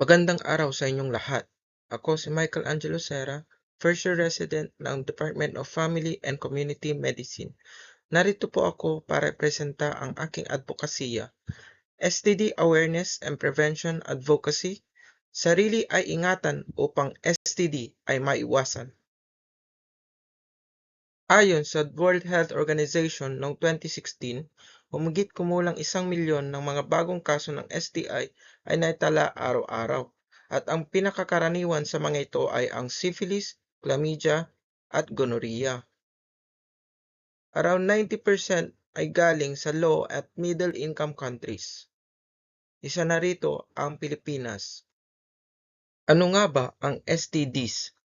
Magandang araw sa inyong lahat. Ako si Michael Angelo Serra, first year resident ng Department of Family and Community Medicine. Narito po ako para ipresenta ang aking advokasya. STD Awareness and Prevention Advocacy. Sarili ay ingatan upang STD ay maiwasan. Ayon sa World Health Organization noong 2016, humigit-kumulang 1 milyon ng mga bagong kaso ng STI ay naitala araw-araw, at ang pinakakaraniwan sa mga ito ay ang syphilis, chlamydia, at gonorrhea. Around 90% ay galing sa low at middle income countries. Isa na rito ang Pilipinas. Ano nga ba ang STDs?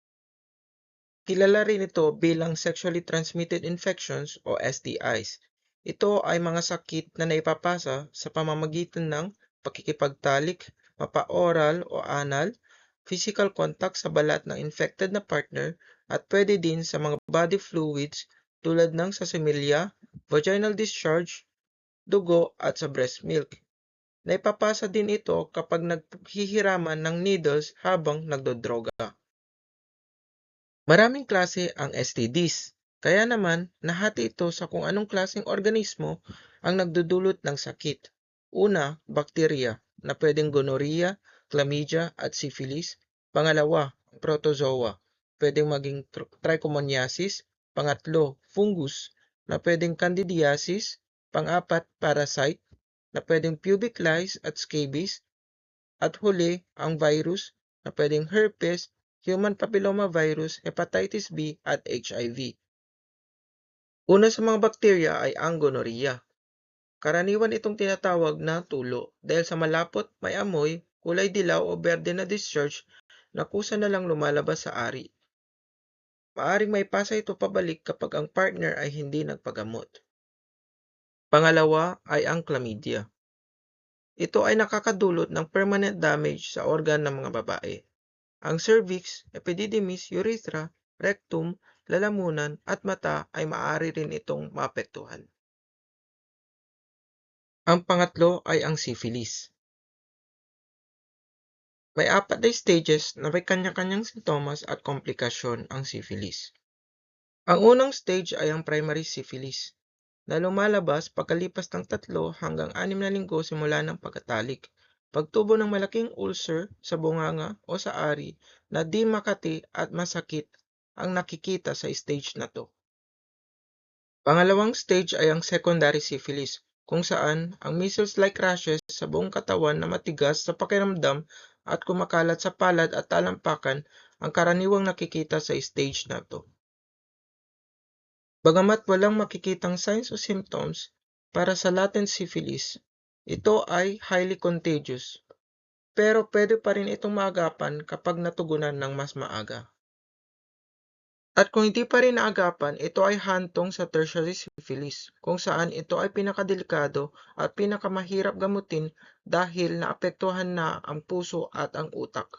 Kilala rin ito bilang Sexually Transmitted Infections o STIs. Ito ay mga sakit na naipapasa sa pamamagitan ng pakikipagtalik, mapa-oral o anal, physical contact sa balat ng infected na partner, at pwede din sa mga body fluids tulad ng sa semilya, vaginal discharge, dugo at sa breast milk. Naipapasa din ito kapag naghihiraman ng needles habang nagdodroga. Maraming klase ang STDs, kaya naman nahati ito sa kung anong klaseng organismo ang nagdudulot ng sakit. Una, bakterya na pwedeng gonorrhea, chlamydia at syphilis. Pangalawa, protozoa, pwedeng maging trichomoniasis. Pangatlo, fungus na pwedeng candidiasis. Pang-apat, parasite na pwedeng pubic lice at scabies. At huli, ang virus na pwedeng herpes, human papillomavirus, hepatitis B at HIV. Una sa mga bakterya ay ang gonorrhea. Karaniwan itong tinatawag na tulo dahil sa malapot, may amoy, kulay dilaw o berde na discharge na kusa na lang lumalabas sa ari. Maaring maipasa ito pabalik kapag ang partner ay hindi nagpagamot. Pangalawa ay ang chlamydia. Ito ay nakakadulot ng permanent damage sa organ ng mga babae. Ang cervix, epididymis, urethra, rectum, lalamunan at mata ay maaari rin itong maapektuhan. Ang pangatlo ay ang syphilis. May 4 na stages na may kanya-kanyang sintomas at komplikasyon ang syphilis. Ang unang stage ay ang primary syphilis, na lumalabas pagkalipas ng 3 hanggang 6 na linggo simula ng pagkatalik. Pagtubo ng malaking ulcer sa bunganga o sa ari na di makati at masakit ang nakikita sa stage na to. Pangalawang stage ay ang secondary syphilis, kung saan ang measles-like rashes sa buong katawan na matigas sa pakiramdam at kumakalat sa palad at talampakan ang karaniwang nakikita sa stage na to. Bagamat walang makikitang signs o symptoms para sa latent syphilis, ito ay highly contagious, pero pwede pa rin itong maagapan kapag natugunan ng mas maaga. At kung hindi pa rin naagapan, ito ay hantong sa tertiary syphilis, kung saan ito ay pinakadelikado at pinakamahirap gamutin dahil naapektuhan na ang puso at ang utak.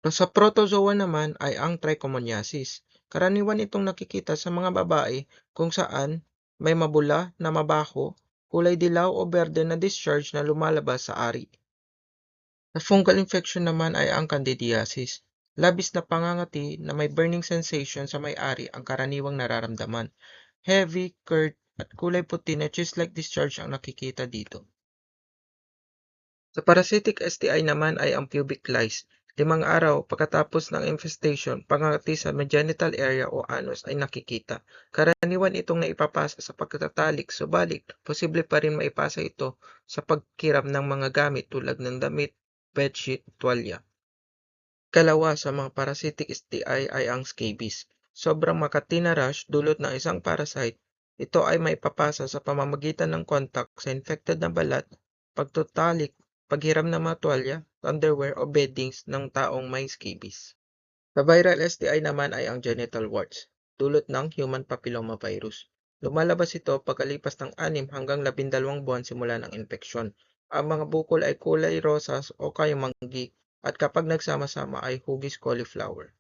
Sa protozoa naman ay ang trichomoniasis. Karaniwan itong nakikita sa mga babae kung saan may mabula na mabaho, kulay dilaw o berde na discharge na lumalabas sa ari. Sa fungal infection naman ay ang candidiasis. Labis na pangangati na may burning sensation sa may-ari ang karaniwang nararamdaman. Heavy, curd, at kulay puti na cheese-like discharge ang nakikita dito. Sa parasitic STI naman ay ang pubic lice. 5 araw pagkatapos ng infestation, pangangati sa genital area o anus ay nakikita. Karaniwan itong naipapasa sa pagtatalik, subalit posible pa rin maipasa ito sa pagkiram ng mga gamit tulad ng damit, bedsheet, tuwalya. Ikalawa sa mga parasitic STI ay ang scabies. Sobrang makati na rash dulot ng isang parasite. Ito ay maipapasa sa pamamagitan ng contact sa infected na balat, pagtutalik, paghiram ng mga tuwalya, underwear o beddings ng taong may scabies. Sa viral STI naman ay ang genital warts, dulot ng human papillomavirus. Lumalabas ito pagkalipas ng 6 hanggang 12 buwan simula ng infeksyon. Ang mga bukol ay kulay rosas o kayumanggi at kapag nagsama-sama ay hugis cauliflower.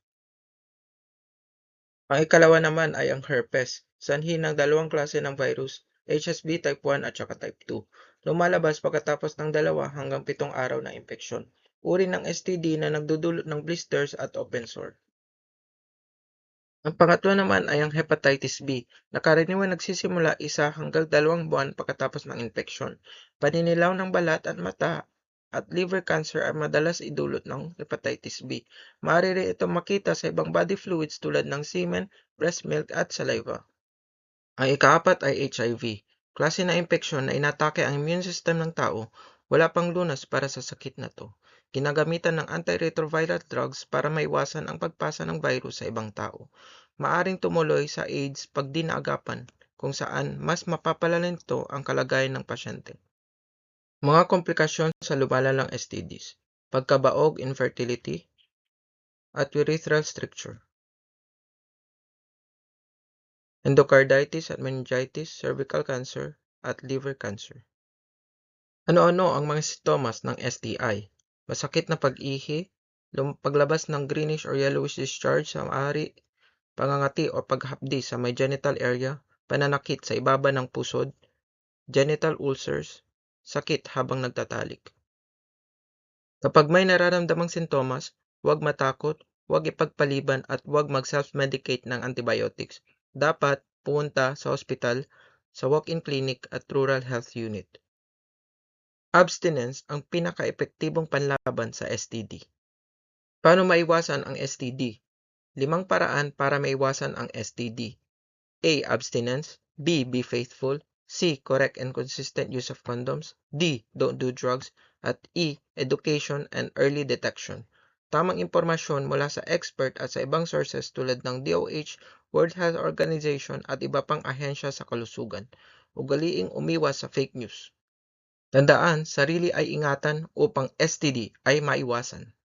Ang ikalawa naman ay ang herpes, sanhi ng 2 klase ng virus, HSV type 1 at saka type 2. Lumalabas pagkatapos ng 2 hanggang 7 araw na impeksyon. Uri ng STD na nagdudulot ng blisters at open sore. Ang pangatlo naman ay ang hepatitis B, na karaniwan nagsisimula 1 hanggang 2 buwan pagkatapos ng impeksyon. Paninilaw ng balat at mata at liver cancer ay madalas idulot ng hepatitis B. Maaari rin itong makita sa ibang body fluids tulad ng semen, breast milk at saliva. Ang ikaapat ay HIV, klase ng impeksyon na inatake ang immune system ng tao. Wala pang lunas para sa sakit na to. Ginagamitan ng antiretroviral drugs para maiwasan ang pagpasa ng virus sa ibang tao. Maaring tumuloy sa AIDS pag di naagapan, kung saan mas mapapalala nito ang kalagayan ng pasyente. Mga komplikasyon sa lumalalang STDs: pagkabaog, infertility, at urethral stricture, endocarditis at meningitis, cervical cancer, at liver cancer. Ano-ano ang mga sintomas ng STI? Masakit na pag-ihi, paglabas ng greenish or yellowish discharge sa ari, pangangati o paghapdi sa may genital area, pananakit sa ibaba ng pusod, genital ulcers, sakit habang nagtatalik. Kapag may nararamdamang sintomas, huwag matakot, huwag ipagpaliban at huwag mag-self-medicate ng antibiotics. Dapat pumunta sa ospital, sa walk-in clinic at rural health unit. Abstinence ang pinaka-epektibong panlaban sa STD. Paano maiwasan ang STD? 5 paraan para maiwasan ang STD. A. Abstinence. B. Be faithful. C. Correct and consistent use of condoms. D. Don't do drugs. At E. Education and early detection. Tamang impormasyon mula sa expert at sa ibang sources tulad ng DOH, World Health Organization at iba pang ahensya sa kalusugan. Ugaliing umiwas sa fake news. Tandaan, sarili ay ingatan upang STD ay maiwasan.